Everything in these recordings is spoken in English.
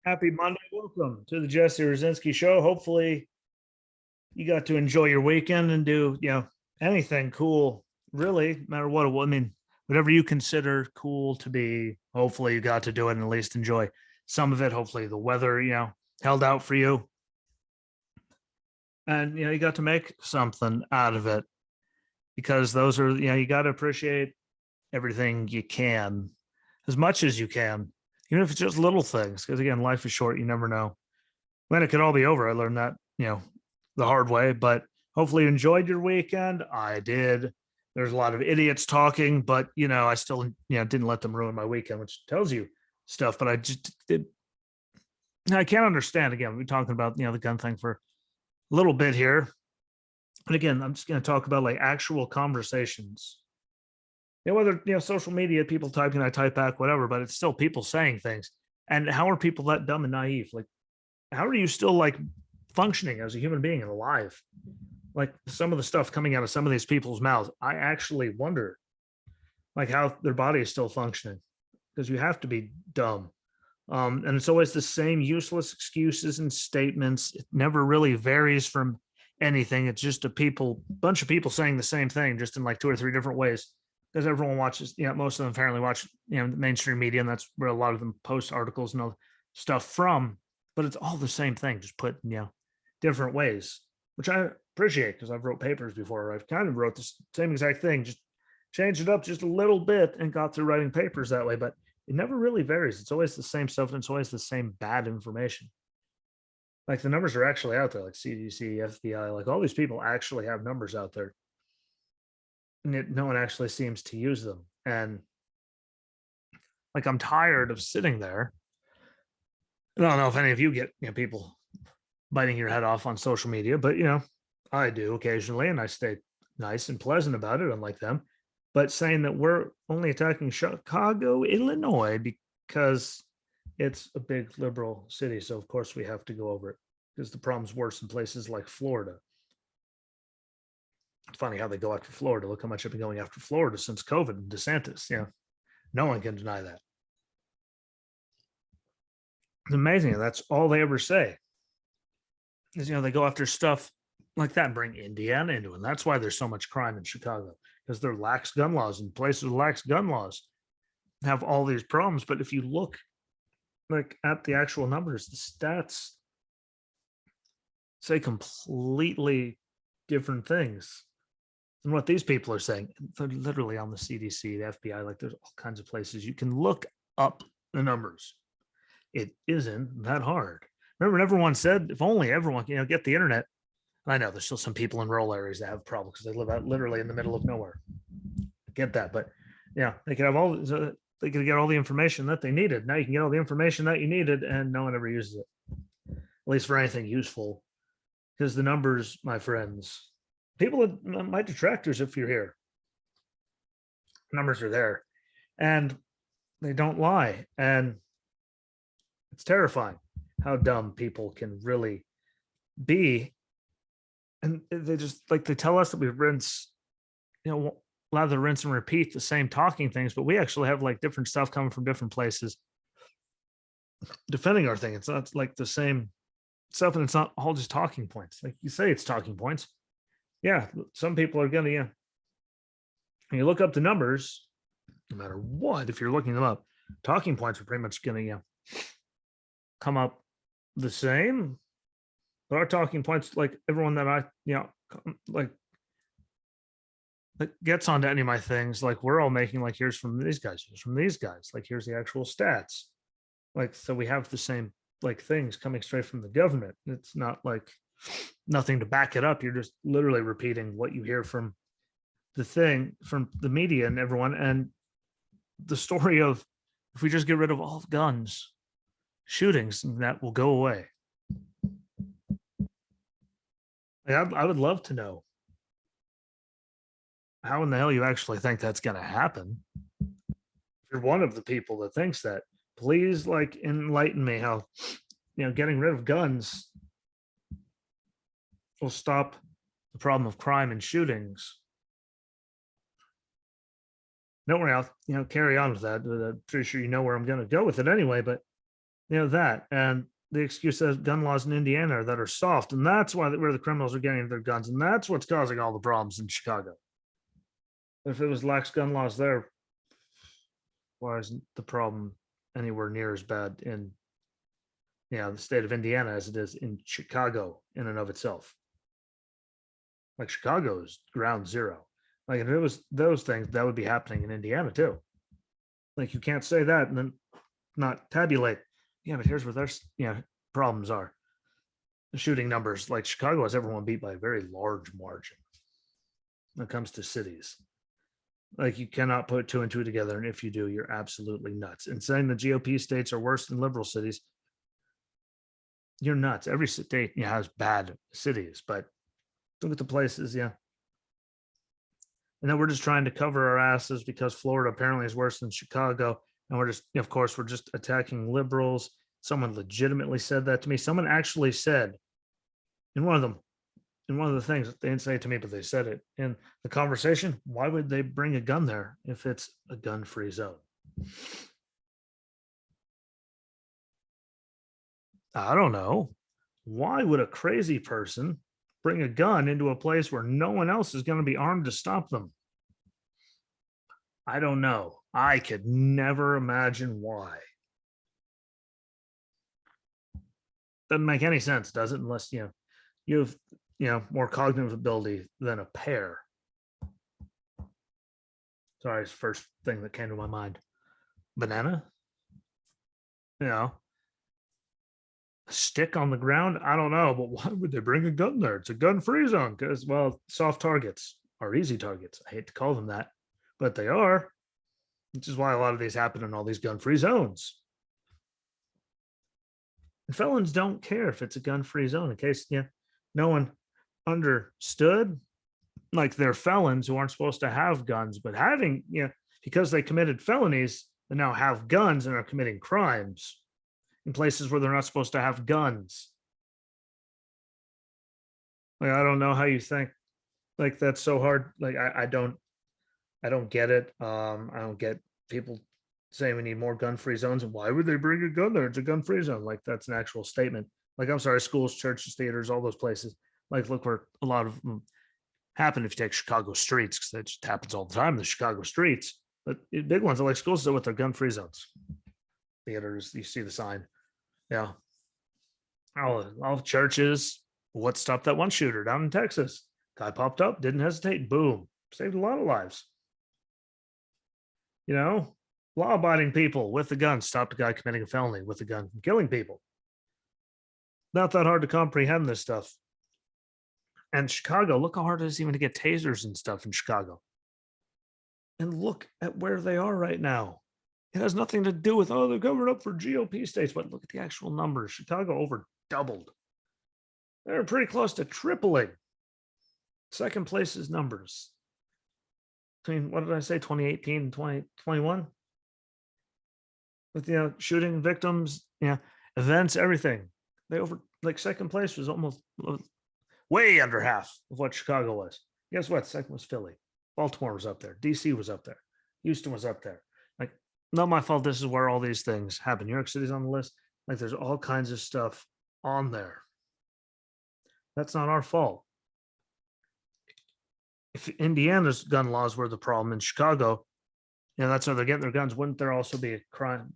Happy Monday. Welcome to the Jesse Rucinski Show. Hopefully, you got to enjoy your weekend and do, anything cool, really, no matter what. I mean, whatever you consider cool to be, hopefully, you got to do it and at least enjoy some of it. Hopefully, the weather, held out for you. And, you got to make something out of it because those are, you got to appreciate everything you can as much as you can, even if it's just little things. Because again, life is short. You never know when it could all be over. I learned that, the hard way, but hopefully you enjoyed your weekend. I did. There's a lot of idiots talking, but I still, didn't let them ruin my weekend, which tells you stuff. But I just did. I can't understand. Again, we're talking about, the gun thing for a little bit here. But again, I'm just going to talk about like actual conversations. Whether, social media, people typing, I type back, whatever, but it's still people saying things. And how are people that dumb and naive? Like, how are you still like functioning as a human being and alive? Like some of the stuff coming out of some of these people's mouths, I actually wonder like how their body is still functioning, because you have to be dumb. And it's always the same useless excuses and statements. It never really varies from anything. It's just bunch of people saying the same thing, just in like two or three different ways. Because everyone watches, most of them apparently watch, the mainstream media, and that's where a lot of them post articles and all stuff from. But it's all the same thing, just put, different ways, which I appreciate because I've wrote papers before. I've kind of wrote the same exact thing, just changed it up just a little bit and got through writing papers that way. But it never really varies. It's always the same stuff, and it's always the same bad information. Like the numbers are actually out there, like CDC, FBI, like all these people actually have numbers out there. And yet no one actually seems to use them. And like I'm tired of sitting there. I don't know if any of you get, people biting your head off on social media, but I do occasionally, and I stay nice and pleasant about it, unlike them. But saying that we're only attacking Chicago, Illinois, because it's a big liberal city, so of course we have to go over it because the problem's worse in places like Florida. It's funny how they go after Florida. Look how much I've been going after Florida since COVID and DeSantis. No one can deny that. It's amazing. That's all they ever say. Is they go after stuff like that and bring Indiana into it. And that's why there's so much crime in Chicago, because there lax gun laws, and places with lax gun laws have all these problems. But if you look like at the actual numbers, the stats say completely different things than what these people are saying. They're literally on the CDC, the FBI, like there's all kinds of places you can look up the numbers. It isn't that hard. Remember, everyone said, if only everyone, get the internet. I know there's still some people in rural areas that have problems because they live out literally in the middle of nowhere. I get that, but they could have they could get all the information that they needed. Now you can get all the information that you needed, and no one ever uses it, at least for anything useful. Because the numbers, my friends, people, my detractors, if you're here, numbers are there, and they don't lie, and it's terrifying how dumb people can really be. And they just like they tell us that we rinse, allow the rinse and repeat the same talking things, but we actually have like different stuff coming from different places defending our thing. It's not like the same stuff, and it's not all just talking points. Like you say, it's talking points. Yeah, some people are gonna, when you look up the numbers, no matter what, if you're looking them up, talking points are pretty much gonna, come up the same. But our talking points, like everyone that I, like that gets onto any of my things, like we're all making like, here's from these guys, here's from these guys, like here's the actual stats. Like, so we have the same like things coming straight from the government. It's not like nothing to back it up. You're just literally repeating what you hear from the thing, from the media and everyone. And the story of if we just get rid of all guns, shootings, that will go away. I would love to know how in the hell you actually think that's going to happen. If you're one of the people that thinks that, please like enlighten me how, getting rid of guns will stop the problem of crime and shootings. Don't worry, I'll carry on with that. I'm pretty sure you know where I'm going to go with it anyway. But That, and the excuse says gun laws in Indiana that are soft, and that's where the criminals are getting their guns, and that's what's causing all the problems in Chicago. If it was lax gun laws there, why isn't the problem anywhere near as bad in the state of Indiana as it is in Chicago in and of itself? Like Chicago is ground zero. Like if it was those things, that would be happening in Indiana too. Like you can't say that and then not tabulate. Yeah, but here's where their problems are. The shooting numbers, like Chicago has everyone beat by a very large margin when it comes to cities. Like you cannot put two and two together, and if you do, you're absolutely nuts. And saying the GOP states are worse than liberal cities, you're nuts. Every state has bad cities, but look at the places, and then we're just trying to cover our asses because Florida apparently is worse than Chicago, and we're just, of course, we're just attacking liberals. Someone legitimately said that to me. Someone actually said in one of the things, they didn't say it to me, but they said it in the conversation, why would they bring a gun there if it's a gun-free zone? I don't know. Why would a crazy person bring a gun into a place where no one else is going to be armed to stop them? I don't know. I could never imagine why. Doesn't make any sense, does it? Unless you have more cognitive ability than a pear. Sorry, it's the first thing that came to my mind. Banana? A stick on the ground? I don't know, but why would they bring a gun there? It's a gun-free zone because, well, soft targets are easy targets. I hate to call them that, but they are, which is why a lot of these happen in all these gun-free zones. And felons don't care if it's a gun-free zone. In case no one understood, like they're felons who aren't supposed to have guns, but having because they committed felonies, they now have guns and are committing crimes in places where they're not supposed to have guns. Like I don't know how you think like that's so hard. Like I don't get it. I don't get people saying we need more gun-free zones, and why would they bring a gun there? It's a gun-free zone. Like that's an actual statement. Like I'm sorry, schools, churches, theaters, all those places. Like look where a lot of them happen if you take Chicago streets, because that just happens all the time in the Chicago streets. But big ones are like schools with their gun-free zones. Theaters, you see the sign. Yeah. All churches. What stopped that one shooter down in Texas? Guy popped up, didn't hesitate, boom, saved a lot of lives. Law-abiding people with a gun stopped a guy committing a felony with a gun from killing people. Not that hard to comprehend this stuff. And Chicago, look how hard it is even to get tasers and stuff in Chicago. And look at where they are right now. It has nothing to do with, they're covered up for GOP states, but look at the actual numbers. Chicago over doubled. They're pretty close to tripling. Second place's numbers. Between, what did I say, 2018 and 2021? With, shooting victims, events, everything. They over, like second place was almost way under half of what Chicago was. Guess what? Second was Philly. Baltimore was up there. DC was up there. Houston was up there. Like, not my fault. This is where all these things happen. New York City's on the list. Like, there's all kinds of stuff on there. That's not our fault. If Indiana's gun laws were the problem in Chicago, that's how they're getting their guns. Wouldn't there also be a crime,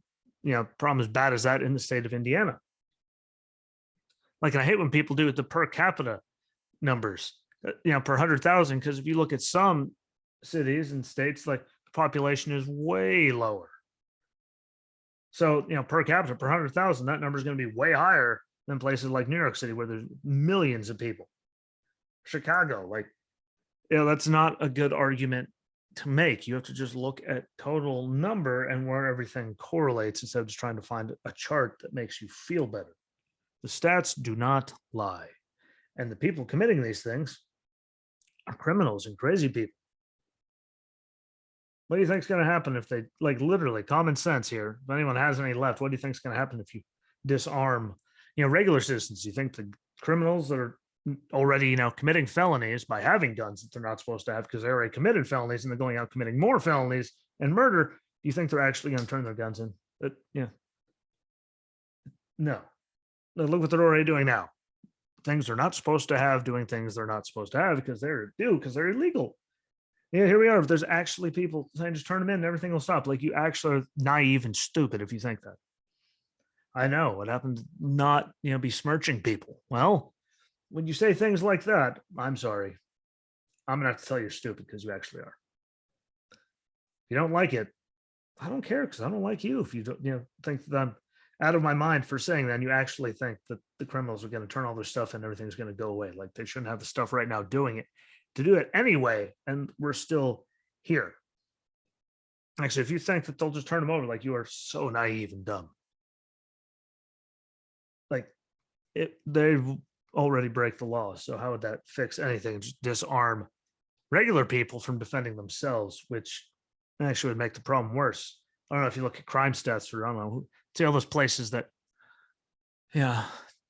problem as bad as that in the state of Indiana? Like, I hate when people do the per capita numbers, per 100,000, because if you look at some cities and states, like the population is way lower. So, per capita, per 100,000, that number is going to be way higher than places like New York City, where there's millions of people. Chicago, like, that's not a good argument to make. You have to just look at total number and where everything correlates instead of just trying to find a chart that makes you feel better. The stats do not lie. And the people committing these things are criminals and crazy people. What do you think is going to happen if they, like, literally common sense here? If anyone has any left, what do you think is going to happen if you disarm, regular citizens? You think the criminals that are already, committing felonies by having guns that they're not supposed to have because they already committed felonies and they're going out committing more felonies and murder, do you think they're actually going to turn their guns in? But No. Look what they're already doing now. Things they're not supposed to have, doing things they're not supposed to have because they're illegal. Yeah, here we are. If there's actually people saying just turn them in and everything will stop. Like you actually are naive and stupid if you think that. I know what happened, not besmirching people. Well, when you say things like that, I'm sorry. I'm gonna have to tell you you're stupid because you actually are. If you don't like it, I don't care because I don't like you. If you don't, think that I'm out of my mind for saying that, and you actually think that the criminals are going to turn all their stuff and everything's going to go away. Like they shouldn't have the stuff right now doing it to do it anyway, and we're still here. Actually, if you think that they'll just turn them over, like you are so naive and dumb. Like they've already break the law. So how would that fix anything? Just disarm regular people from defending themselves, which actually would make the problem worse. I don't know if you look at crime stats or I don't know, see all those places that,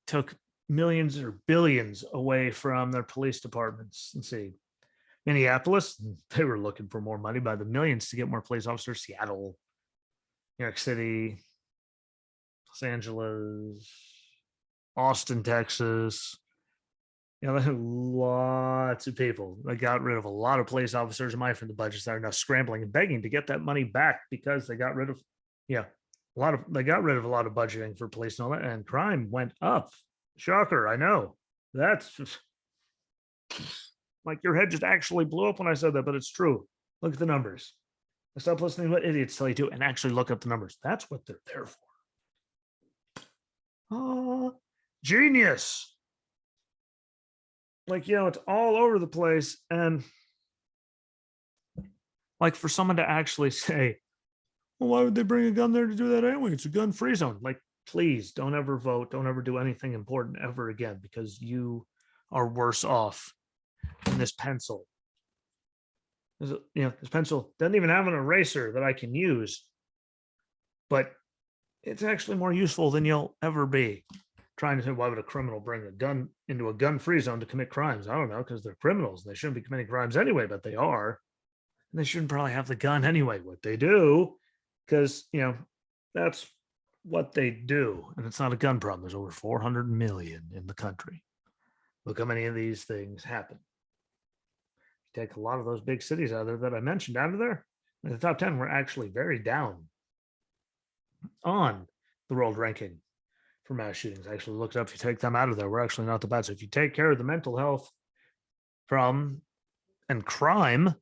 took millions or billions away from their police departments. Let's see, Minneapolis, they were looking for more money by the millions to get more police officers. Seattle, New York City, Los Angeles, Austin, Texas. Lots of people that got rid of a lot of police officers and money from the budgets that are now scrambling and begging to get that money back because they got rid of, they got rid of a lot of budgeting for police and all that, and crime went up. Shocker, I know. That's just like your head just actually blew up when I said that, but it's true. Look at the numbers. Stop listening to what idiots tell you to and actually look up the numbers. That's what they're there for. Oh, genius. Like, it's all over the place. And like for someone to actually say, well, why would they bring a gun there to do that anyway? It's a gun-free zone. Like, please don't ever vote. Don't ever do anything important ever again because you are worse off than this pencil. This pencil doesn't even have an eraser that I can use, but it's actually more useful than you'll ever be. Trying to say, why would a criminal bring a gun into a gun-free zone to commit crimes? I don't know, because they're criminals. They shouldn't be committing crimes anyway, but they are. And they shouldn't probably have the gun anyway. What they do, because, that's what they do. And it's not a gun problem. There's over 400 million in the country. Look how many of these things happen. Take a lot of those big cities out of there that I mentioned out of there. In the top 10, we're actually very down on the world ranking for mass shootings. I actually looked up. If you take them out of there, we're actually not the bad. So if you take care of the mental health problem and crime,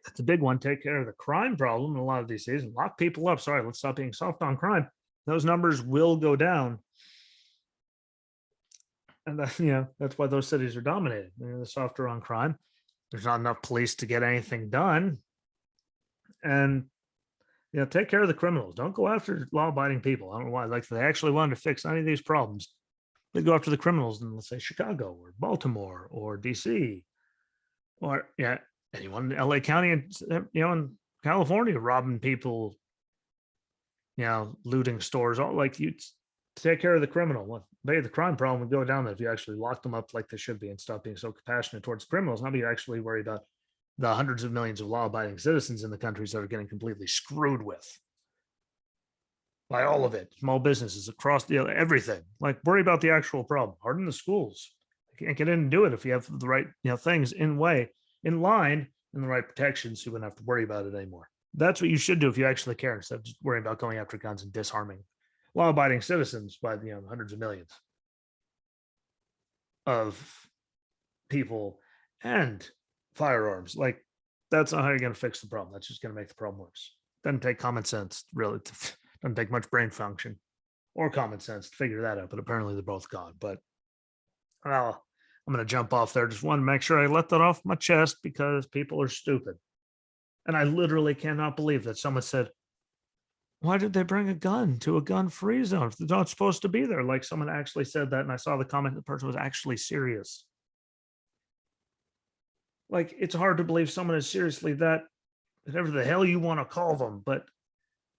that's a big one. Take care of the crime problem in a lot of these cities and lock people up. Sorry, let's stop being soft on crime. Those numbers will go down. And that's why those cities are dominated. They're softer on crime. There's not enough police to get anything done. And take care of the criminals. Don't go after law-abiding people. I don't know why. Like, if they actually wanted to fix any of these problems, they go after the criminals in, let's say, Chicago or Baltimore or DC or anyone in LA County and in California robbing people, looting stores. All like you take care of the criminal. Maybe the crime problem would go down if you actually lock them up like they should be and stop being so compassionate towards criminals. Not be actually worried about the hundreds of millions of law-abiding citizens in the countries that are getting completely screwed with by all of it. Small businesses across everything. Like, worry about the actual problem. Harden the schools. You can't get in and do it if you have the right things in line, and the right protections. So you wouldn't have to worry about it anymore. That's what you should do if you actually care, instead of just worrying about going after guns and disarming law-abiding citizens by hundreds of millions of people and firearms. Like, that's not how you're going to fix the problem. That's just going to make the problem worse. Doesn't take common sense, really. Doesn't take much brain function or common sense to figure that out, but apparently they're both gone. But I'm going to jump off there. Just want to make sure I let that off my chest because people are stupid. And I literally cannot believe that someone said, why did they bring a gun to a gun-free zone if they're not supposed to be there? Like, someone actually said that, and I saw the comment, the person was actually serious. Like, it's hard to believe someone is seriously that, whatever the hell you want to call them, but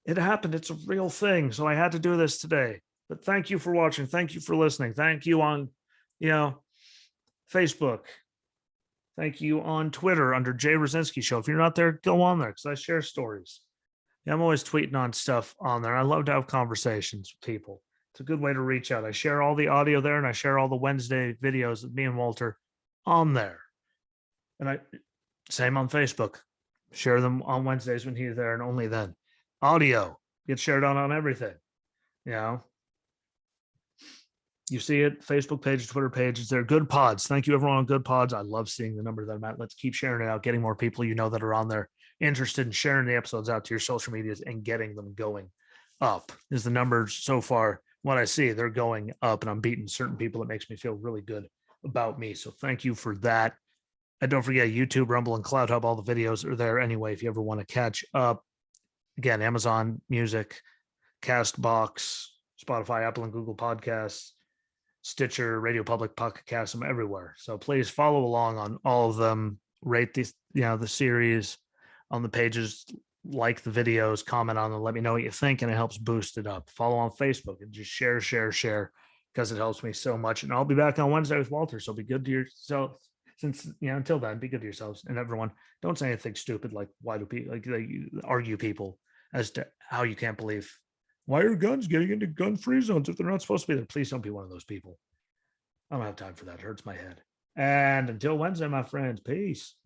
it happened. It's a real thing. So I had to do this today. But thank you for watching. Thank you for listening. Thank you on, Facebook. Thank you on Twitter under Jay Rucinski Show. If you're not there, go on there because I share stories. I'm always tweeting on stuff on there. I love to have conversations with people. It's a good way to reach out. I share all the audio there, and I share all the Wednesday videos of me and Walter on there. And I same on Facebook. Share them on Wednesdays when he's there, and only then. Audio gets shared on everything. You know, you see it, Facebook page, Twitter page. They're good pods. Thank you, everyone on good pods. I love seeing the number that I'm at. Let's keep sharing it out, getting more people that are on there interested in sharing the episodes out to your social medias and getting them going up. Is the numbers so far? What I see, they're going up, and I'm beating certain people. It makes me feel really good about me. So thank you for that. And don't forget YouTube, Rumble, and Cloud Hub. All the videos are there anyway. If you ever want to catch up, again, Amazon Music, Castbox, Spotify, Apple and Google Podcasts, Stitcher, Radio Public, Pocket Cast, I'm everywhere. So please follow along on all of them. Rate the series on the pages, like the videos, comment on them, let me know what you think, and it helps boost it up. Follow on Facebook and just share, because it helps me so much. And I'll be back on Wednesday with Walter. So be good to yourself. Since until then, be good to yourselves, and everyone. Don't say anything stupid like why do people like argue people as to how you can't believe why are guns getting into gun-free zones if they're not supposed to be there. Please don't be one of those people. I don't have time for that. It hurts my head. And until Wednesday, my friends, peace.